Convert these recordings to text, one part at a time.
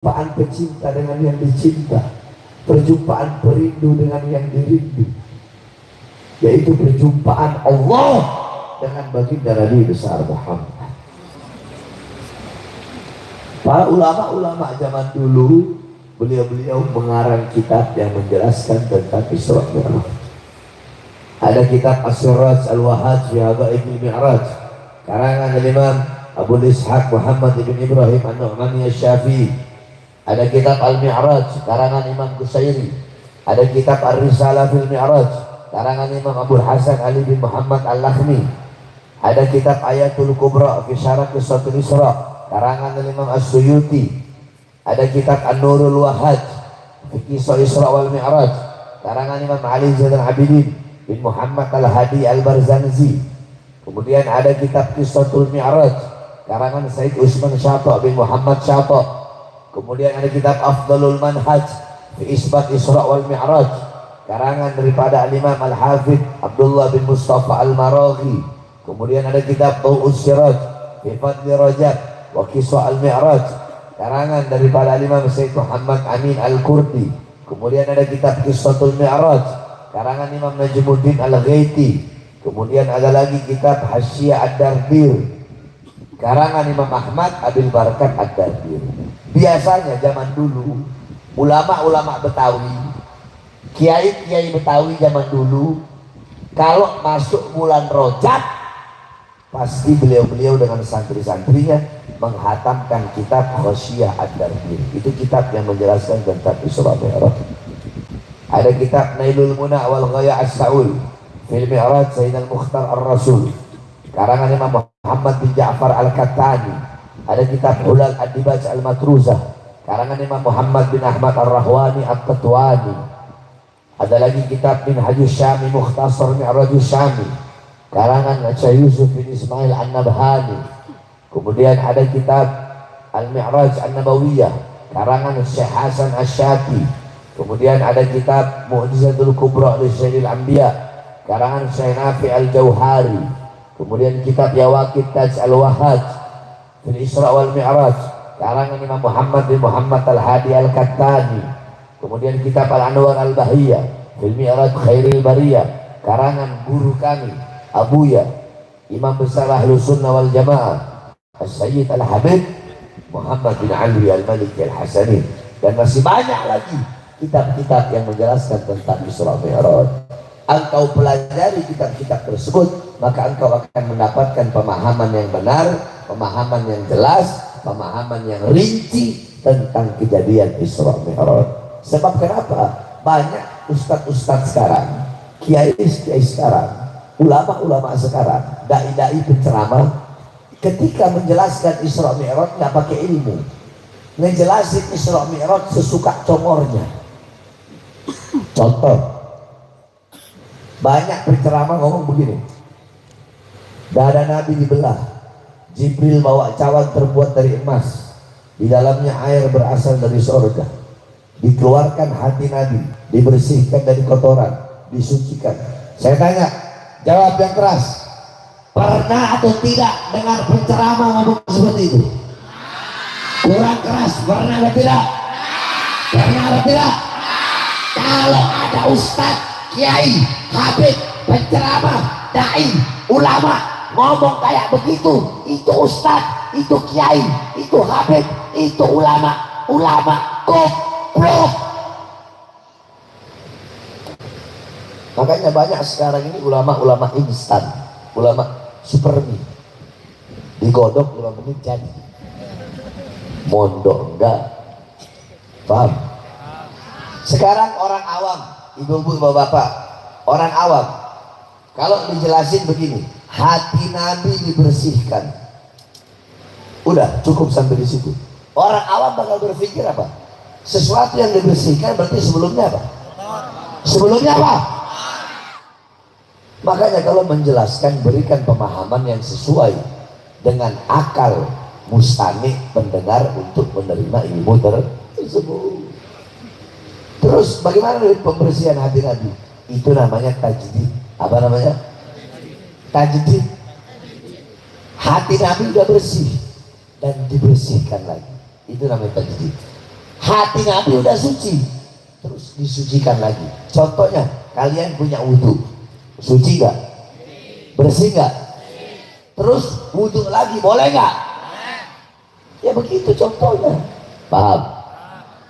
perjumpaan pecinta dengan yang dicinta, perjumpaan perindu dengan yang dirindu, yaitu perjumpaan Allah dengan baginda Nabi besar Muhammad. Para ulama-ulama zaman dulu, beliau-beliau mengarang kitab yang menjelaskan tentang Isra Mi'raj. Ada kitab As-Siraj Al-Wahhaj fi Haqa'iqil Mi'raj, karangan Imam Abu Ishaq Muhammad ibn Ibrahim An-Nu'mani Asy-Syafi'i. Ada kitab Al-Mi'raj karangan Imam Qusairi. Ada kitab Ar-Risalah fil Mi'raj karangan Imam Abu Hasan Ali bin Muhammad Al-Lakhmi. Ada kitab Ayatul Kubra fi Syarah Qissatul Isra karangan Imam As-Suyuti. Ada kitab An-Nurul Wahhaj fi Qissah Isra wal Mi'raj karangan Imam Ali Zainal Abidin bin Muhammad Al-Hadi Al-Barzanzi. Kemudian ada kitab Qissatul Mi'raj karangan Said Usman Syata bin Muhammad Syata. Kemudian ada kitab Afdalul Manhaj fi Isbat Isra wal Mi'raj karangan daripada Al-Imam Al-Hafidh Abdullah bin Mustafa Al-Maraghi. Kemudian ada kitab Tau'us Siraj fi Fadli Rajab wa Qisah Al-Mi'raj karangan daripada Al-Imam Sayyid Muhammad Amin Al-Kurdi. Kemudian ada kitab Qissatul Mi'raj karangan Imam Najmuddin Al-Ghaiti. Kemudian ada lagi kitab Hasyiyah Ad-Dardir karangan Imam Ahmad Abil Barakat Ad-Dardir. Biasanya zaman dulu ulama-ulama Betawi, kiai-kiai Betawi zaman dulu, kalau masuk bulan Rajab pasti beliau-beliau dengan santri-santrinya menghatamkan kitab Hasyiyah Ad-Dardir. Itu kitab yang menjelaskan tentang Isra Mi'raj. Ada kitab Nailul Muna wal Ghaya As-Saul fil Mi'raj Sayyidina Al-Mukhtar Ar-Rasul karangan Imam Muhammad bin Ja'far Al-Kattani. Ada kitab Hulal Ad-Dibaj Al-Matruzah karangan Imam Muhammad bin Ahmad Ar-Rahwani At-Tatwani. Ada lagi kitab Minhajus Syami Mukhtasar Mi'rajus Syami karangan Syekh Yusuf bin Ismail An-Nabhani. Kemudian ada kitab Al-Mi'raj An-Nabawiyah karangan Syekh Hasan Asy-Syati. Kemudian ada kitab Mu'jizatul Kubra li Sayyidil Anbiya karangan Syekh Nafi Al-Jauhari. Kemudian kitab Yawaqit Taj Al-Wahhaj fil Isra wal Mi'raj karangan Imam Muhammad bin Muhammad Al-Hadi Al-Kattani. Kemudian kitab Al-Anwar Al-Bahiyah fil Mi'raj Khairil Bariyah karangan guru kami Abuya Imam Besar Ahlus Sunnah wal Jamaah As-Sayyid Al-Habib Muhammad bin Ali Al-Malik Al-Hasani. Dan masih banyak lagi kitab-kitab yang menjelaskan tentang Isra Mi'raj. Engkau pelajari kitab-kitab tersebut, maka engkau akan mendapatkan pemahaman yang benar, pemahaman yang jelas, pemahaman yang rinci tentang kejadian Isra Mi'raj. Sebab kenapa? Banyak ustadz-ustadz sekarang, kiai-kiai sekarang, ulama-ulama sekarang, dai-dai penceramah, ketika menjelaskan Isra Mi'raj nggak pakai ilmu, ngejelasin Isra Mi'raj sesuka comornya. Contoh, banyak penceramah ngomong begini, dada Nabi dibelah, Jibril bawa cawan terbuat dari emas, di dalamnya air berasal dari surga, dikeluarkan hati Nabi, dibersihkan dari kotoran, disucikan. Saya tanya, jawab yang keras, pernah atau tidak dengar penceramah ngomong seperti itu? Kurang keras, pernah atau tidak? Pernah atau tidak? Kalau ada ustadz, kiai, habib, penceramah, dai, ulama ngomong kayak begitu, itu ustadz, itu kiai, itu habib, itu ulama goblok. Makanya banyak sekarang ini ulama-ulama instan, ulama supermi, digodok 5 menit jadi, mondok enggak paham. Sekarang orang awam, ibu-ibu, bapak-bapak, orang awam kalau dijelasin begini, hati Nabi dibersihkan, udah cukup sampai di situ. Orang awam bakal berpikir apa? Sesuatu yang dibersihkan berarti sebelumnya apa? Sebelumnya apa? Makanya kalau menjelaskan, berikan pemahaman yang sesuai dengan akal mustami pendengar untuk menerima ilmu tersebut. Terus bagaimana dengan pembersihan hati Nabi? Itu namanya tajdid. Apa namanya? Tajdid. Hati Nabi sudah bersih dan dibersihkan lagi. Itu namanya tajdid. Hati Nabi udah suci, terus disucikan lagi. Contohnya, kalian punya wudhu, suci nggak? Bersih nggak? Terus wudhu lagi, boleh nggak? Ya begitu contohnya. Paham?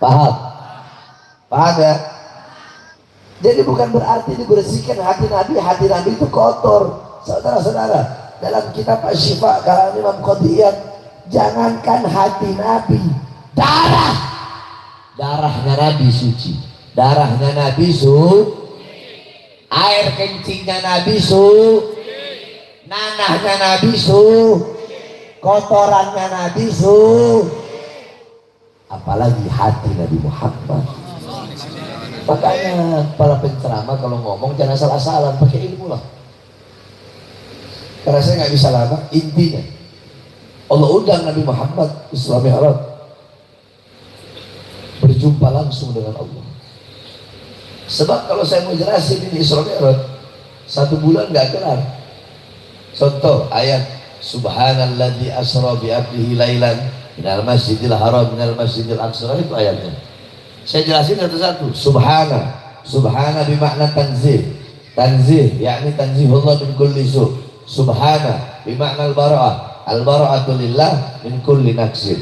Paham? Paham ya? Jadi bukan berarti dibersihkan hati Nabi itu kotor. Saudara-saudara, dalam kitab Asy-Syifa karangan Imam Qadiyat, jangankan hati Nabi, darahnya Nabi suci, darahnya Nabi air kencingnya Nabi nanahnya Nabi kotorannya Nabi apalagi hati Nabi Muhammad. Makanya para penceramah kalau ngomong jangan salah-salah, pakai ilmu lah. Karena saya nggak bisa lama. Intinya Allah undang Nabi Muhammad Isra Mi'raj berjumpa langsung dengan Allah. Sebab kalau saya mau jelasin ini Isra Mi'raj 1 bulan nggak kelar. Contoh ayat Subhanalladzi asra bi 'abdihi lailan minal masjidil haram minal masjidil aqsa, itu ayatnya. Saya jelasin satu-satu. Subhana bimakna tanzih. Tanzih yakni tanzihullah min kulli su'. Subhana bimakna al-bara'ah. Al-bara'atu lillah min kulli naqsin.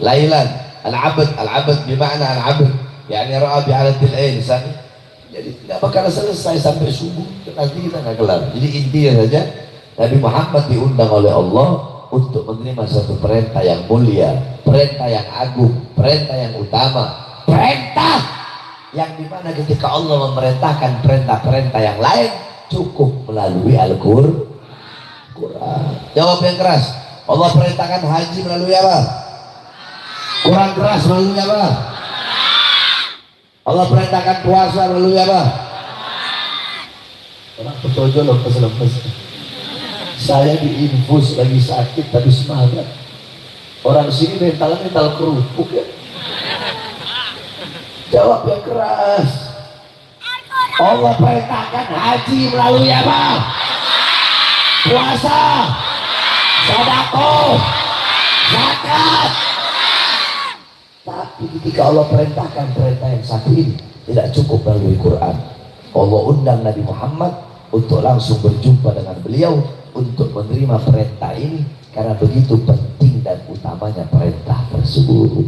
Lailan al-'abd bimakna al-'abd yakni ra'a bi'alatil ain. Jadi tidak bakal selesai sampai subuh, nanti kita nggak kelar. Jadi intinya saja, Nabi Muhammad diundang oleh Allah untuk menerima satu perintah yang mulia, perintah yang agung, perintah yang utama, perintah yang dimana ketika Allah memerintahkan perintah-perintah yang lain cukup melalui Al-Quran. Jawab yang keras. Allah perintahkan haji melalui apa? Quran keras melalui apa? Allah perintahkan puasa melalui apa? Orang petojo lepas. Saya diinfus lagi sakit tapi semangat. Orang sini mental kerupuk ya. Jawab yang keras. Allah perintahkan haji melalui apa? Puasa, sedekah, zakat. Tapi ketika Allah perintahkan perintah yang satu ini tidak cukup melalui Quran. Allah undang Nabi Muhammad untuk langsung berjumpa dengan beliau untuk menerima perintah ini, karena begitu penting dan utamanya perintah tersebut.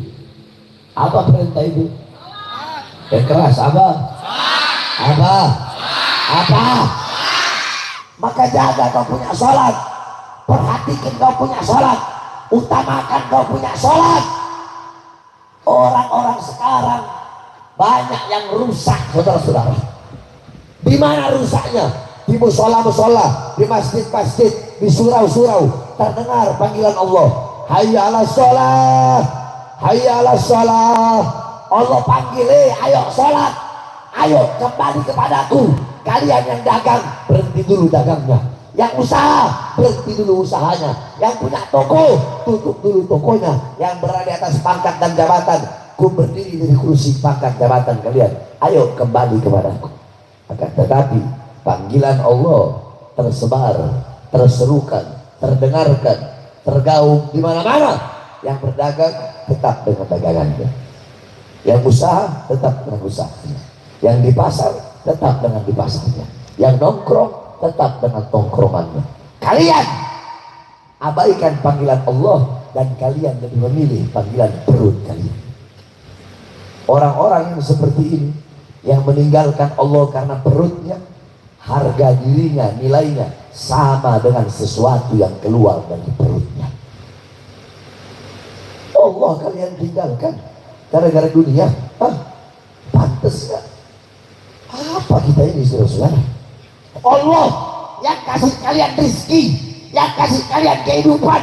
Apa perintah itu? Yang keras apa? Apa? Maka jaga kau punya sholat, perhatikan kau punya sholat, utamakan kau punya sholat. Orang-orang sekarang banyak yang rusak, saudara-saudara. Di mana rusaknya? Di musola-musola, di masjid-masjid, di surau-surau terdengar panggilan Allah. Hayya 'alas shalah, hayya 'alas shalah. Allah panggil, ayo sholat, ayo kembali kepadaku. Kalian yang dagang, berhenti dulu dagangnya. Yang usaha, berhenti dulu usahanya. Yang punya toko, tutup dulu tokonya. Yang berada di atas pangkat dan jabatan, ku berdiri dari kursi pangkat jabatan kalian. Ayo kembali kepadaku. Akan tetapi panggilan Allah tersebar, terserukan, terdengarkan, tergaung di mana-mana. Yang berdagang tetap dengan dagangannya. Yang usaha tetap dengan usahanya. Yang di pasar tetap dengan di pasarnya. Yang nongkrong tetap dengan tongkrongannya. Kalian abaikan panggilan Allah dan kalian lebih memilih panggilan perut kalian. Orang-orang yang seperti ini, yang meninggalkan Allah karena perutnya, harga dirinya, nilainya sama dengan sesuatu yang keluar dari perutnya. Allah kalian tinggalkan gara-gara dunia. Pantes gak? Apa kita ini, saudara-saudara? Allah yang kasih kalian rezeki, yang kasih kalian kehidupan,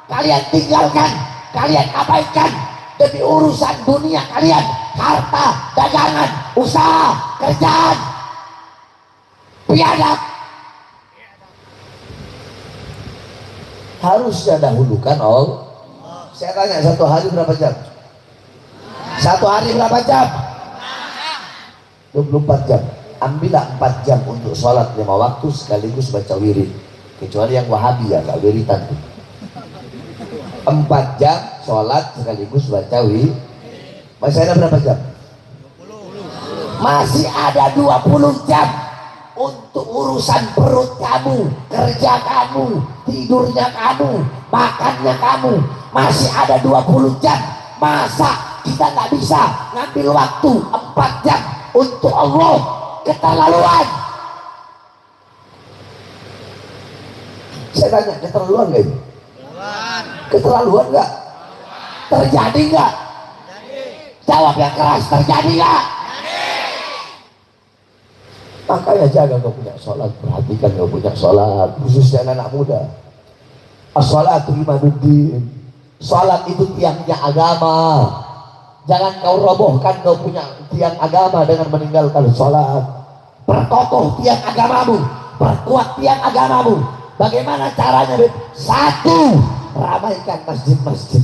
kalian tinggalkan, kalian abaikan demi urusan dunia kalian, harta, dagangan, usaha, kerjaan, biadab. Harusnya dahulukan Allah. Saya tanya, satu hari berapa jam? Satu hari berapa jam? 24 jam. Ambillah 4 jam untuk sholat 5 waktu sekaligus baca wirid. Kecuali yang Wahabi ya, gak wiritan tuh. 4 jam sholat sekaligus baca wirid. Masih ada berapa jam? Masih ada 20 jam untuk urusan perut kamu, kerja kamu, tidurnya kamu, makannya kamu. Masih ada 20 jam. Masa kita nggak bisa ngambil waktu 4 jam untuk Allah? Keterlaluan. Saya tanya, keterlaluan nggak ini? Keterlaluan nggak? Terjadi nggak? Jawab yang keras, terjadi nggak? Makanya jaga kau punya sholat, perhatikan kau punya sholat, khususnya anak muda. As-sholatu imaduddin. Sholat itu tiangnya agama. Jangan kau robohkan kau punya tiang agama dengan meninggalkan sholat. Perkokoh tiang agamamu, perkuat tiang agamamu. Bagaimana caranya? Satu, ramaikan masjid-masjid.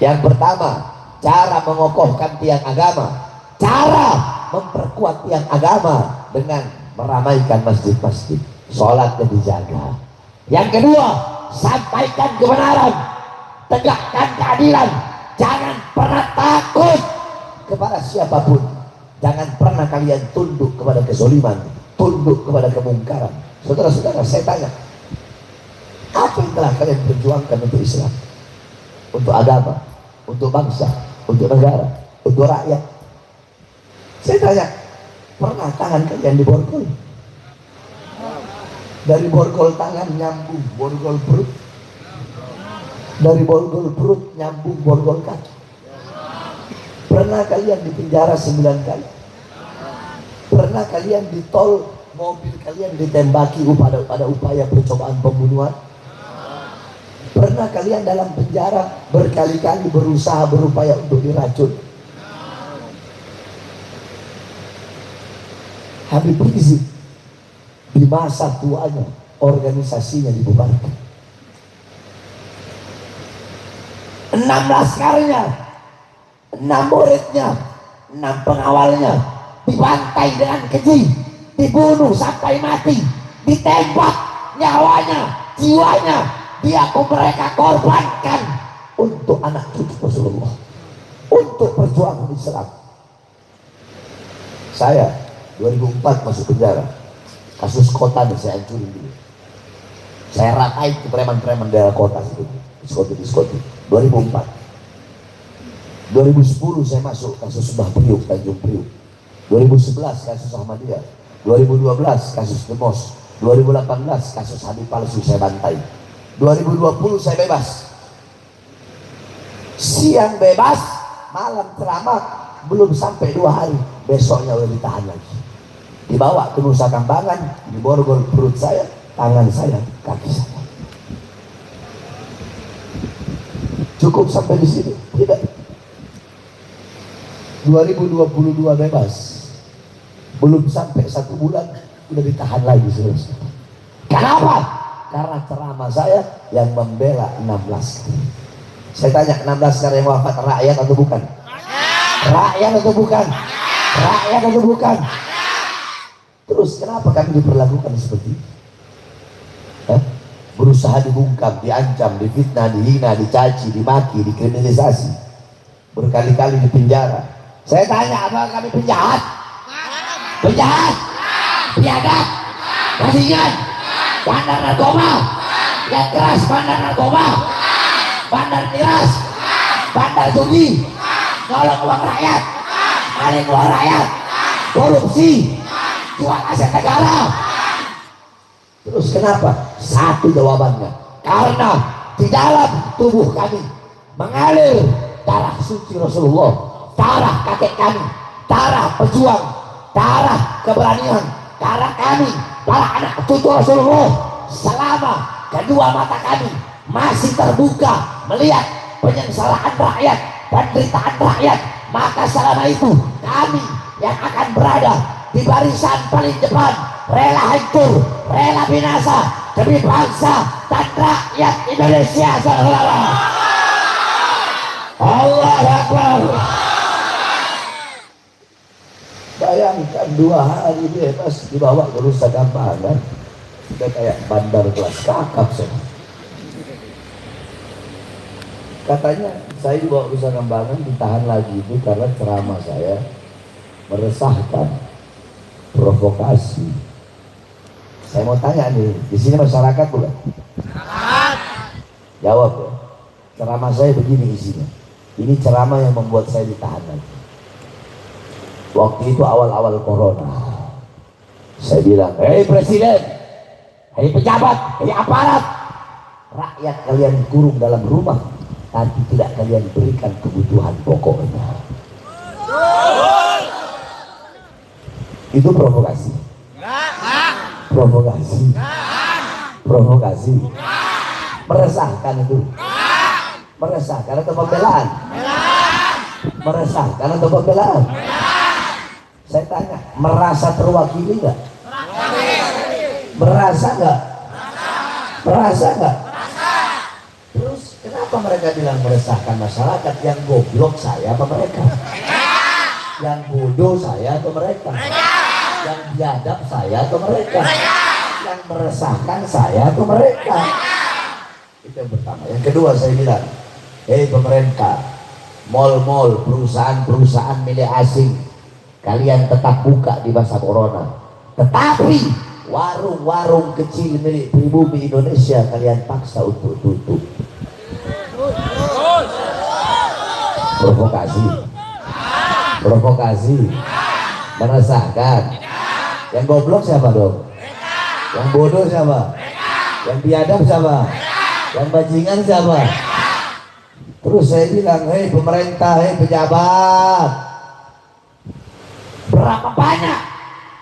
Yang pertama, cara mengokohkan tiang agama, cara memperkuat tiang agama dengan meramaikan masjid-masjid. Sholatnya dijaga. Yang kedua, sampaikan kebenaran, tegakkan keadilan. Jangan pernah takut kepada siapapun. Jangan pernah kalian tunduk kepada kezaliman, tunduk kepada kemungkaran. Saudara-saudara, saya tanya, apa yang telah kalian perjuangkan untuk Islam, untuk agama, untuk bangsa, untuk negara, untuk rakyat? Saya tanya, pernah tangan kalian di borgol? Dari borgol tangan nyambung borgol perut, dari borgol perut nyambung borgol kaki. Pernah kalian di penjara 9 kali? Pernah kalian di tol mobil kalian ditembaki pada upaya percobaan pembunuhan? Pernah kalian dalam penjara berkali-kali berusaha berupaya untuk diracun? Habib Rizik di masa tuanya organisasinya dibubarkan. 6 laskarnya, 6 muridnya, 6 pengawalnya dibantai dengan keji, dibunuh sampai mati, ditembak, nyawanya, jiwanya mereka korbankan untuk anak cucu Rasulullah, untuk perjuangan Islam. Saya 2004 masuk penjara, kasus kota dan saya hancurin dulu. Saya ratai ke preman-preman daerah kota itu, diskoti 2004. 2010 saya masuk kasus Mbah Priuk, Tanjung Priuk. 2011 kasus Ahmadiyah. 2012 kasus Demos. 2018 kasus Habib palsu saya bantai. 2020 saya bebas. Siang bebas, malam ceramah, belum sampai 2 hari, besoknya udah ditahan lagi. Dibawa ke Nusa Kambangan, diborgol perut saya, tangan saya, kaki saya. Cukup sampai di sini? Tidak. 2022 bebas, belum sampai 1 bulan udah ditahan lagi. Kenapa? Karena ceramah saya yang membela 16. Saya tanya, 16 sekarang yang wafat rakyat atau bukan? Rakyat atau bukan? Rakyat atau bukan? Terus kenapa kami diperlakukan seperti ini? Berusaha dibungkam, diancam, difitnah, dihina, dicaci, dimaki, dikriminalisasi, berkali-kali di penjara. Saya tanya, apakah kami penjahat? Penjahat? Biadab? Bajingan? Bandar narkoba? Yang keras bandar narkoba? Bandar miras? Bandar judi? Nolong uang rakyat? Maling uang rakyat? Korupsi? Jual aset negara? Terus kenapa? Satu jawabannya, karena di dalam tubuh kami mengalir darah suci Rasulullah, darah kakek kami, darah pejuang, darah keberanian, darah kami, darah anak cucu Rasulullah. Selama kedua mata kami masih terbuka melihat penyengsaraan rakyat, penderitaan rakyat, maka selama itu kami yang akan berada di barisan paling depan, rela hancur, rela binasa demi bangsa dan rakyat Indonesia. Saudara, Allahu Akbar. Bayangkan 2 hari bebas dibawa ke Nusa Kambangan, sudah kayak bandar kelas kakap. Katanya saya dibawa ke Nusa Kambangan, ditahan lagi itu karena ceramah saya meresahkan, provokasi. Saya mau tanya nih, di sini masyarakat bukan? Jawab ya. Ceramah saya begini isinya. Ini ceramah yang membuat saya ditahan lagi. Waktu itu awal-awal corona, saya bilang, hei presiden, hei pejabat, hei aparat, rakyat kalian kurung dalam rumah, tapi tidak kalian berikan kebutuhan pokoknya. Itu provokasi. Provokasi. Provokasi. Meresahkan itu. Meresahkan atau pembelaan? Meresahkan atau pembelaan? Saya tanya, merasa terwakili nggak? Merasa nggak? Merasa nggak? Terus kenapa mereka bilang meresahkan masyarakat? Yang goblok saya apa mereka? Yang bodoh saya atau mereka? Yang biadab saya atau mereka? Yang meresahkan saya atau mereka? Itu yang pertama. Yang kedua saya bilang, hei pemerintah, mal-mal, perusahaan-perusahaan milik asing, kalian tetap buka di masa corona, tetapi warung-warung kecil milik pribumi Indonesia kalian paksa untuk tutup. Provokasi. Provokasi. Meresahkan. Yang goblok siapa dong? Yang bodoh siapa? Yang biadab siapa? Yang bajingan siapa? Terus saya bilang, hei pemerintah, hei pejabat, berapa banyak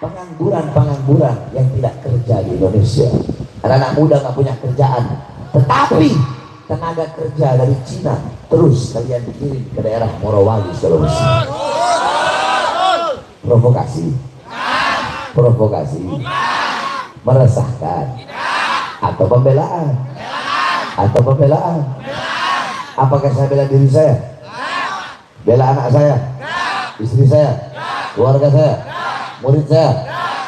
pengangguran yang tidak kerja di Indonesia? Anak-anak muda nggak punya kerjaan, tetapi tenaga kerja dari Cina terus kalian dikirim ke daerah Morowali, Sulawesi. Provokasi. Provokasi. Meresahkan atau pembelaan? Atau pembelaan? Apakah saya bela diri saya? Bela anak saya? Istri saya? Keluarga saya? Murid saya?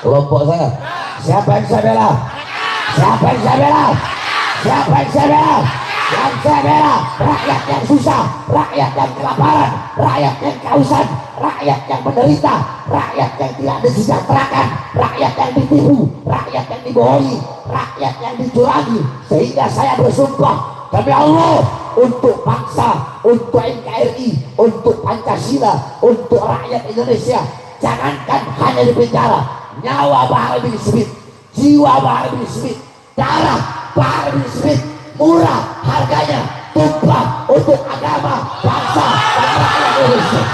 Kelompok saya? Siapa yang saya bela? Siapa yang saya bela? Siapa yang saya bela? Yang saya bela rakyat yang susah, rakyat yang kelaparan, rakyat yang kehausan, rakyat yang menderita, rakyat yang tidak disejahterakan, rakyat yang ditipu, rakyat yang dibohongi, rakyat yang dicurangi. Sehingga saya bersumpah demi Allah, untuk bangsa, untuk NKRI, untuk Pancasila, untuk rakyat Indonesia, jangankan hanya di penjara, nyawa Bahar bin Smith, jiwa Bahar bin Smith, darah Bahar bin Smith, murah harganya, tumpah untuk agama, bangsa, dan rakyat Indonesia.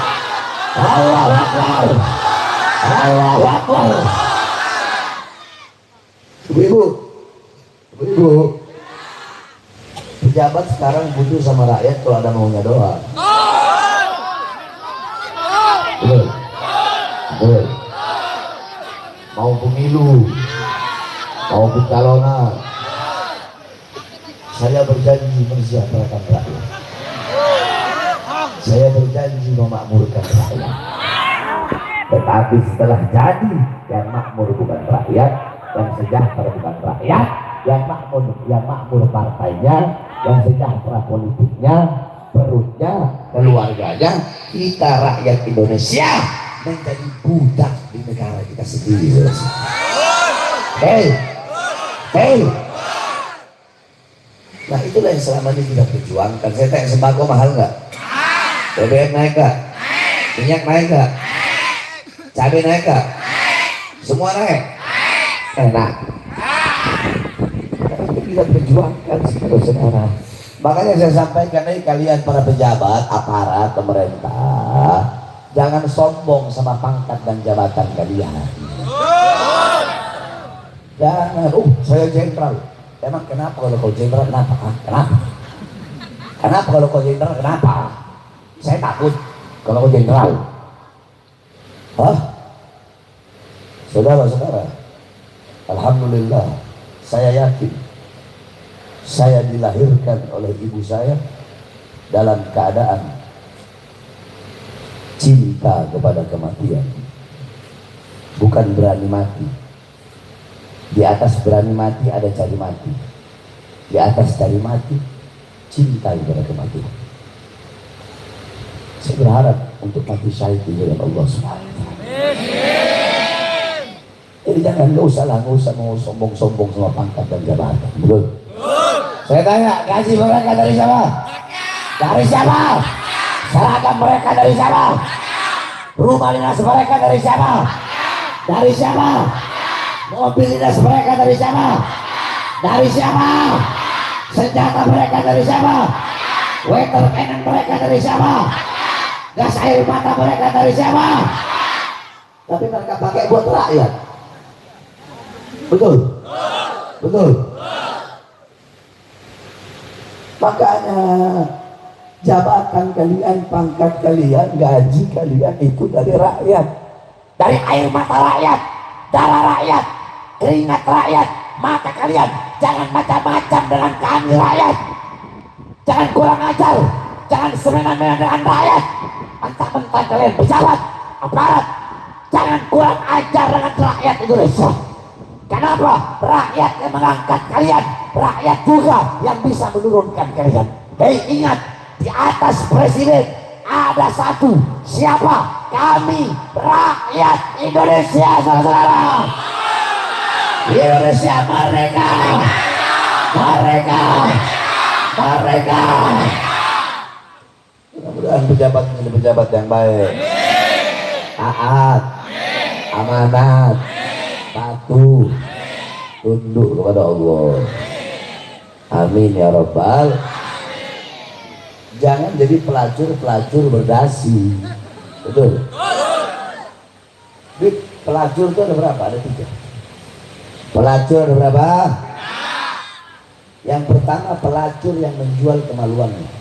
Allahu Akbar. Allahu Akbar. Ibu-ibu, ibu-ibu, pejabat sekarang butuh sama rakyat kalau ada maunya doang. Betul. Betul. Mau pemilu, mau pencalonan, saya berjanji mensejahterakan rakyat. Saya berjanji memakmurkan rakyat. Tetapi setelah jadi, yang makmur bukan rakyat, yang sejahtera bukan rakyat, yang makmur partainya, yang sejahtera politiknya, perutnya, keluarganya, kita rakyat Indonesia menjadi budak di negara kita sendiri. Hei, hei. Nah itulah yang selama ini kita perjuangkan. Saya tanya, sembako mahal nggak? BBM naik nggak? Minyak naik nggak? Cabai naik nggak? Semua naik? Enak. Kita perjuangkan saudara. Makanya saya sampaikan ini, kalian para pejabat, aparat, pemerintah, jangan sombong sama pangkat dan jabatan kalian. Jangan, saya jenderal. Emang kenapa kalau kau jenderal? Kenapa? Kenapa? Kenapa kalau kau jenderal? Kenapa? Saya takut kalau kau jenderal. Hah? Saudara-saudara, alhamdulillah, saya yakin saya dilahirkan oleh ibu saya dalam keadaan cinta kepada kematian, bukan berani mati. Di atas berani mati ada cari mati, di atas cari mati cinta kepada kematian. Saya berharap untuk mati syahid di jalan Allah Subhanahu wa taala. Jadi jangan, nggak usah mau sombong-sombong sama pangkat dan jabatan. Betul? Saya tanya, gaji mereka dari siapa? Dari siapa? Seragam mereka dari siapa? Rumah dinas mereka dari siapa? Dari siapa? Mobil dinas mereka dari siapa? Dari siapa? Senjata mereka dari siapa? Water cannon mereka dari siapa? Gas air mata mereka dari siapa? Tapi mereka pakai buat rakyat. Betul? Betul? Makanya jabatan kalian, pangkat kalian, gaji kalian itu dari rakyat, dari air mata rakyat, darah rakyat, keringat rakyat, mata kalian. Jangan macam-macam dengan kami rakyat, jangan kurang ajar, jangan semena-mena dengan rakyat. Mentang-mentang kalian pejabat, aparat, jangan kurang ajar dengan rakyat Indonesia. Kenapa? Rakyat yang mengangkat kalian, rakyat juga yang bisa menurunkan kalian. Hei, ingat, di atas presiden ada satu, siapa? Kami, rakyat Indonesia, saudara-saudara. Indonesia merdeka, merdeka, merdeka. Mudah-mudahan pejabat menjadi pejabat yang baik, taat, amanat, patuh, tunduk kepada Allah. Amin ya Rabbal. Jangan jadi pelacur berdasi. Betul? Pelacur itu ada berapa? Ada 3. Pelacur ada berapa? Yang pertama, pelacur yang menjual kemaluannya.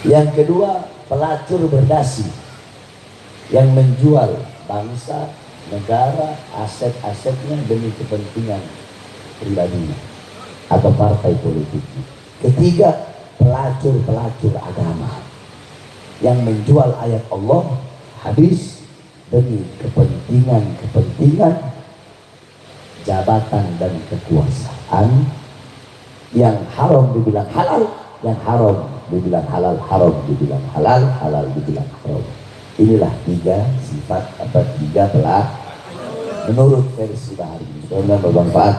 Yang kedua, pelacur berdasi yang menjual bangsa, negara, aset-asetnya demi kepentingan pribadinya atau partai politiknya. Ketiga, pelacur agama yang menjual ayat Allah, hadis demi kepentingan jabatan dan kekuasaan. Yang haram dibilang halal, yang haram dibilang halal, haram dibilang halal, halal dibilang haram. Inilah 3 sifat atau 3 pelak menurut versi Bahari. Semoga bermanfaat.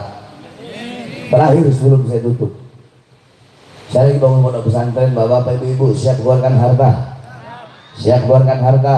Terakhir sebelum saya tutup, saya lagi bangun pondok pesantren. Bapak, ibu-ibu siap keluarkan harta, siap keluarkan harta.